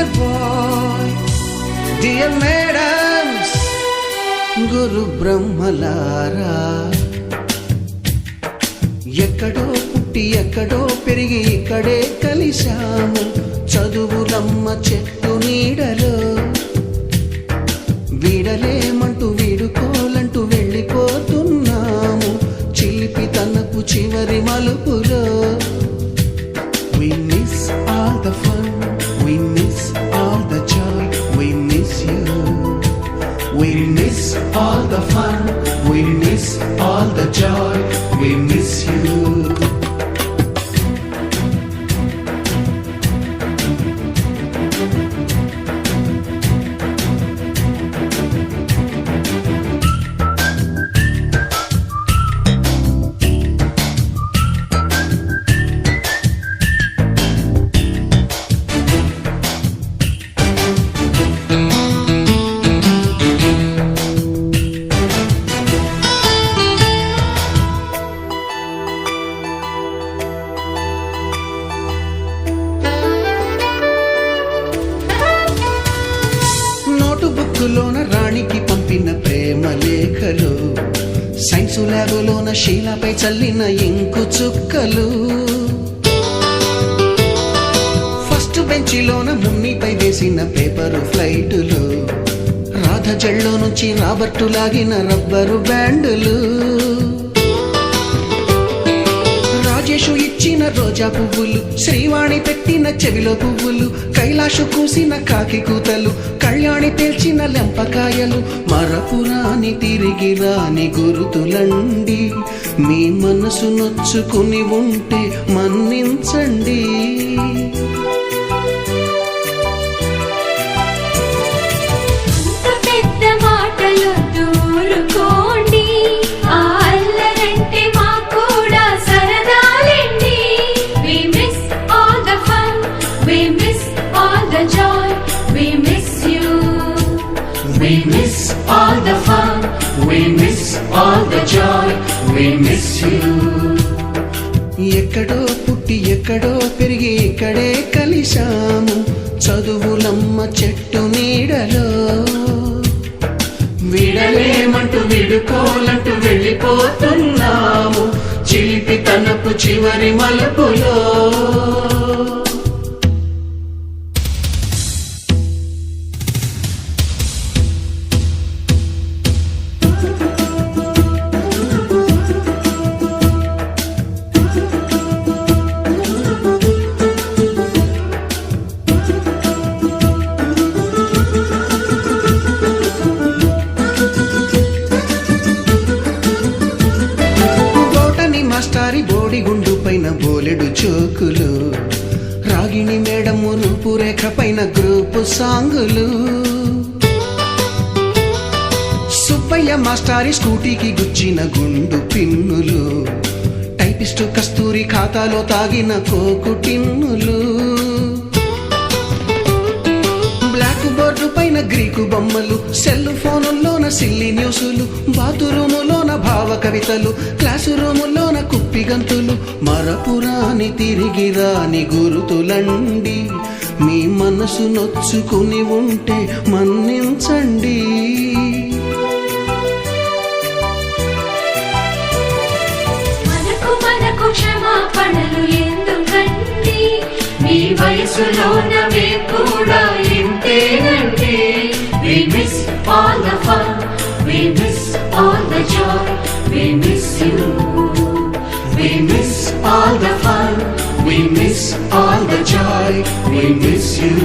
Dear bye, dear madams, గురు బ్రహ్మలారా, ఎక్కడో పుట్టి ఎక్కడో పెరిగి ఇక్కడే కలిశాము చదువులమ్మ చెట్టు నీడలో. వీడలేమంటూ వీడుకోలంటూ వెళ్ళిపోతున్నాము చిలిపి తనకు చివరి మలుపులో. We miss all the fun, we miss all the joy, we miss you. We miss all the fun, we miss all the joy, we miss you. బుక్కులోన రాణికి పంపిన ప్రేమ లేఖలు, సైన్సు ల్యాబులోన శీలపై చల్లిన ఇంకు చుక్కలు, ఫస్ట్ బెంచిలోన మున్నిపై వేసిన పేపరు ఫ్లైటులు, రాధ జల్లో నుంచి రాబర్టు లాగిన rubber బ్యాండులు, Rajesh ఇచ్చిన రోజా పువ్వులు, శ్రీవాణి పెట్టిన చెవిలో పువ్వులు, కైలాషు కూసిన కాకి కూతలు, కళ్యాణి పేల్చిన లెంపకాయలు, మరపురాని తిరిగి రాని గురుతులండి. మీ మనసు నొచ్చుకుని ఉంటే మన్నించండి. We miss all the fun, we miss all the joy, we miss you. ఎక్కడో పుట్టి ఎక్కడో పెరిగి ఇక్కడే కలిశాము చదువులమ్మ చెట్టు నీడలో. వీడలేమంటూ వీడుకోలంటూ వెళ్ళిపోతున్నాము చిలిపి తనపు చివరి మలుపులో. బోడిగుండు పైన బోలెడు చోకులు, రాగిణి మేడము రూపురేఖ పైన గ్రూపు సాంగులు, సుబ్బయ్య మాస్టారి స్కూటీకి గుచ్చిన గుండు పిన్నులు, టైపిస్టు కస్తూరి ఖాతాలో తాగిన కోకు టిన్నులు, బ్లాక్ బోర్డు పైన గ్రీకు బొమ్మలు, సెల్ ఫోనుల్లోన సిల్లి న్యూసులు, బాతురూములోన భావ కవితలు, క్లాసు రూములోన కుప్పిగంతులు, మరపురాని తిరిగి రాని గురుతులండి. మీ మనసు నొచ్చుకుని ఉంటే మన్నించండి. మనకు క్షమాపణలు ఎందుకండి, మీ వయసులోనవే కూడా ఇంతేనండి. We miss all the fun, we miss all the joy, we miss you. We miss all the fun, we miss all the joy, we miss you.